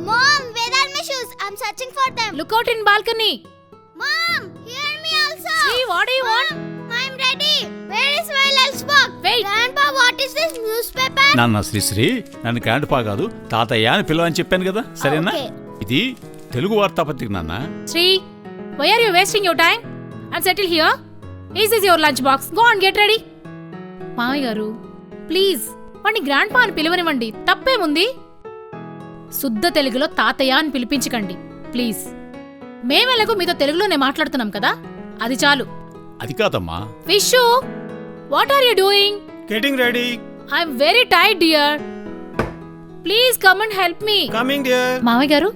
Mom, where are my shoes? I'm searching for them. Look out in balcony. Mom, hear me also. See, what do you want? I'm ready. Where is my lunchbox? Wait. Grandpa, what is this newspaper? నాన్న శ్రీశ్రీ, నన్ను grandpa కాదు తాతయ్య అని పిలవని చెప్పాను కదా, సరేనా? Okay. ఇది తెలుగు వార్తాపత్రిక నాన్న. Sri, why are you wasting your time? And settle here. Is this your lunch box? Go and get ready. మామయ్య గారు, ప్లీజ్ వాడిని గ్రాండ్ పా అని పిలవనివ్వండి, తప్పేముంది? శుద్ధ తెలుగులో తాతయ్య అని పిలిపించకండి ప్లీజ్. మేమెలాగో మీతో తెలుగులోనే మాట్లాడుతున్నాం కదా, అది చాలు. అది కాదమ్మా. Vishu, what are you doing? Getting ready. I'm very tired dear. Please come and help me. Coming dear. మామయ్య గారు,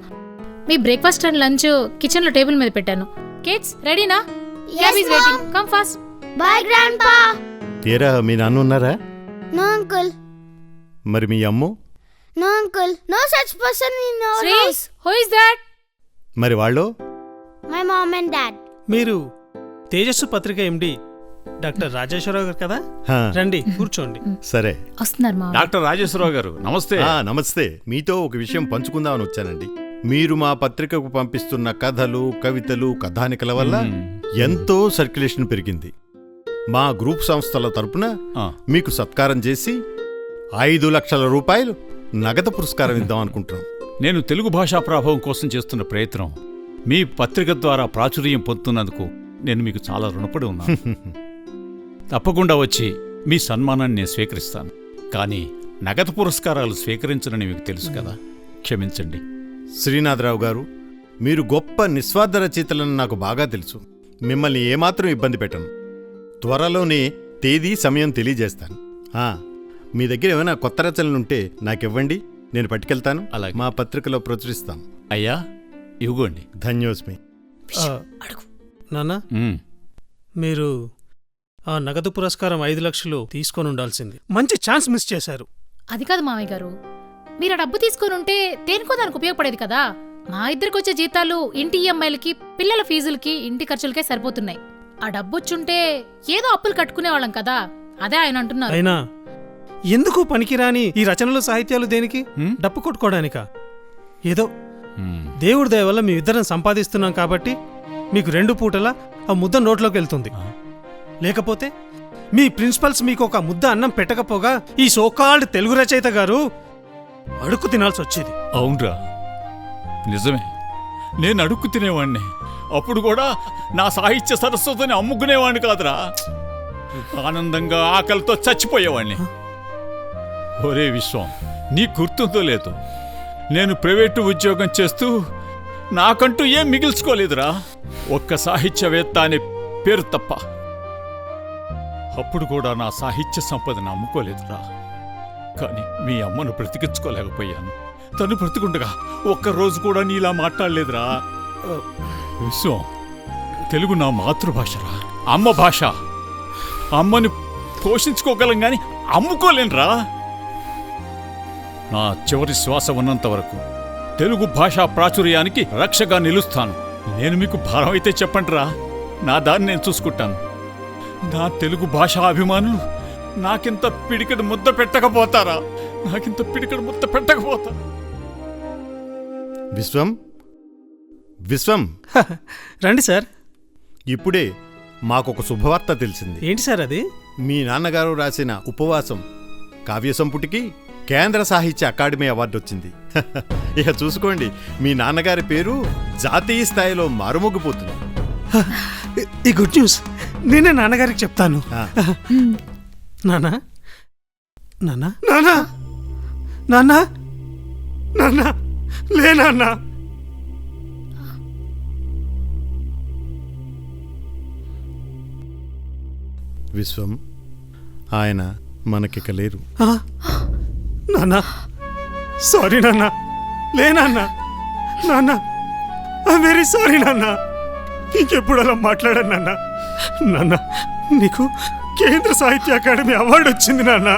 మీ బ్రేక్ఫాస్ట్ అండ్ లంచ్ కిచెన్ లో టేబుల్ మీద పెట్టాను. కిడ్స్ రెడీనా? Yes, Mom. Come fast. Bye, Grandpa. తీరా మీ నాన్న ఉన్నారా? No, uncle. మరి మీ Ammu? No, uncle. No such person in our శ్రీ, house. Who is that? మరి వాళ్ళు? My mom and dad. మీరు తేజస్సు పత్రిక ఎండి డాక్టర్ రాజేశ్వరరావు గారు కదా? హా, రండి కూర్చోండి. సరే. వస్తున్నారు మామయ్య. డాక్టర్ రాజేశ్వరరావు గారు నమస్తే. నమస్తే. మీతో ఒక విషయం పంచుకుందామని వచ్చానండి. మీరు మా పత్రికకు పంపిస్తున్న కథలు, కవితలు, కథానికల వల్ల ఎంతో సర్క్యులేషన్ పెరిగింది. మా గ్రూప్ సంస్థల తరపున మీకు సత్కారం చేసి 5 లక్షల రూపాయలు నగదు పురస్కారం ఇద్దాం అనుకుంటున్నాం. నేను తెలుగు భాషా ప్రభావం కోసం చేస్తున్న ప్రయత్నం మీ పత్రిక ద్వారా ప్రాచుర్యం పొందుతున్నందుకు నేను మీకు చాలా రుణపడి ఉన్నాను. తప్పకుండా వచ్చి మీ సన్మానాన్ని నేను స్వీకరిస్తాను. కానీ నగదు పురస్కారాలు స్వీకరించనని మీకు తెలుసు కదా, క్షమించండి. శ్రీనాథరావు గారు, మీరు గొప్ప నిస్వార్థ రచయితలని నాకు బాగా తెలుసు. మిమ్మల్ని ఏమాత్రం ఇబ్బంది పెట్టను. త్వరలోనే తేదీ, సమయం తెలియజేస్తాను. మీ దగ్గర ఏమైనా కొత్త రచనలుంటే నాకివ్వండి, నేను పట్టుకెళ్తాను. అలాగే. మా పత్రికలో ప్రచురిస్తాం. అయ్యా ఇవ్వండి. ధన్యోస్మి. నాన్న, మ్మ్. మీరు ఆ నగదు పురస్కారం 5 లక్షలు తీసుకొని ఉండాల్సింది. మంచి ఛాన్స్ మిస్ చేశారు. అది కాదు మామయ్య గారు, మీరు ఆ డబ్బు తీసుకొని ఉంటే దేనికో దానికి ఉపయోగపడేది కదా. మా ఇద్దరికి వచ్చే జీతాలు ఇంటి ఈఎంఐలకి, పిల్లల ఫీజులకి, ఇంటి ఖర్చులకే సరిపోతున్నాయి. ఆ డబ్బు వచ్చుంటే ఏదో అప్పులు కట్టుకునేవాళ్ళం కదా, అదే ఆయన అంటున్నారు. అయినా ఎందుకు పనికిరాని ఈ రచనలు, సాహిత్యాలు దేనికి? హ్మ్? డప్పు కొట్టుకోవడానికా? ఏదో మ్మ్. దేవుడి దయ వల్ల మీ ఇద్దరం సంపాదిస్తున్నాం కాబట్టి మీకు 2 పూటలా ఆ ముద్ద నోట్లోకి వెళ్తుంది. లేకపోతే మీ ప్రిన్సిపల్స్ మీకు ఒక ముద్ద అన్నం పెట్టకపోగా ఈ సోకాల్డ్ తెలుగు రచయిత గారు అడుక్కు తినాల్సి వచ్చేది. అవునరా, నిజమే. నేను అడుక్కు తినేవాణ్ణి. అప్పుడు కూడా నా సాహిత్య సరస్వతిని అమ్ముకునేవాణ్ణి కాదురా, ఆనందంగా ఆకలితో చచ్చిపోయేవాణ్ణి. ఒరే విశ్వం, నీ గుర్తుందో లేదో, నేను ప్రైవేటు ఉద్యోగం చేస్తూ నాకంటూ ఏం మిగిల్చుకోలేదురా, ఒక్క సాహిత్యవేత్త అనే పేరు తప్ప. అప్పుడు కూడా నా సాహిత్య సంపదను అమ్ముకోలేదురా. కానీ మీ అమ్మను బ్రతికించుకోలేకపోయాను. తను బ్రతికుండగా ఒక్కరోజు కూడా నీలా మాట్లాడలేదురా. విశ్వం, తెలుగు నా మాతృభాషరా, అమ్మ భాష. అమ్మని పోషించుకోగలం గాని అమ్ముకోలేనురా. నా చివరి శ్వాస ఉన్నంత వరకు తెలుగు భాషా ప్రాచుర్యానికి రక్షగా నిలుస్తాను. నేను మీకు భారం అయితే చెప్పండిరా, నా దాన్ని నేను చూసుకుంటాను. నా తెలుగు భాషా అభిమానులు నాకింత పిడికడు ముద్ద పెట్టకపోతారా? నాకింత పిడికడు ముద్ద పెట్టకపోతా? విశ్వం, విశ్వం, రండి సార్. ఇప్పుడే మాకొక శుభవార్త తెలిసింది. ఏంటి సార్ అది? మీ నాన్నగారు రాసిన ఉపవాసం కావ్య సంపుటికి కేంద్ర సాహిత్య అకాడమీ అవార్డు వచ్చింది. ఇక చూసుకోండి, మీ నాన్నగారి పేరు జాతీయ స్థాయిలో మారుమోగిపోతుంది. ఈ గుడ్ న్యూస్ నేనే నాన్నగారికి చెప్తాను. నానా, నానా, నానా, నానా, నానా, లే నాన్నా. విశ్వం, ఆయన మనకిక లేరు. నాన్నా, సారీ నాన్నా, లే నాన్నా, నాన్నా, ఐఎమ్ వెరీ సారీ నాన్నా. ఇంకెప్పుడు అలా మాట్లాడాను నాన్నా. నాన్నా, నీకు కేంద్ర సాహిత్య అకాడమీ అవార్డు వచ్చింది నాన్నా.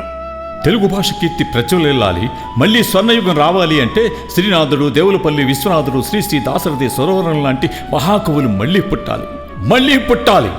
తెలుగు భాష కీర్తి ప్రచురిల్లాలి, మళ్లీ స్వర్ణయుగం రావాలి అంటే శ్రీనాథుడు, దేవులపల్లి విశ్వనాథుడు, శ్రీ శ్రీ దాశరథి, సురవరం లాంటి మహాకవులు మళ్లీ పుట్టాలి, మళ్లీ పుట్టాలి.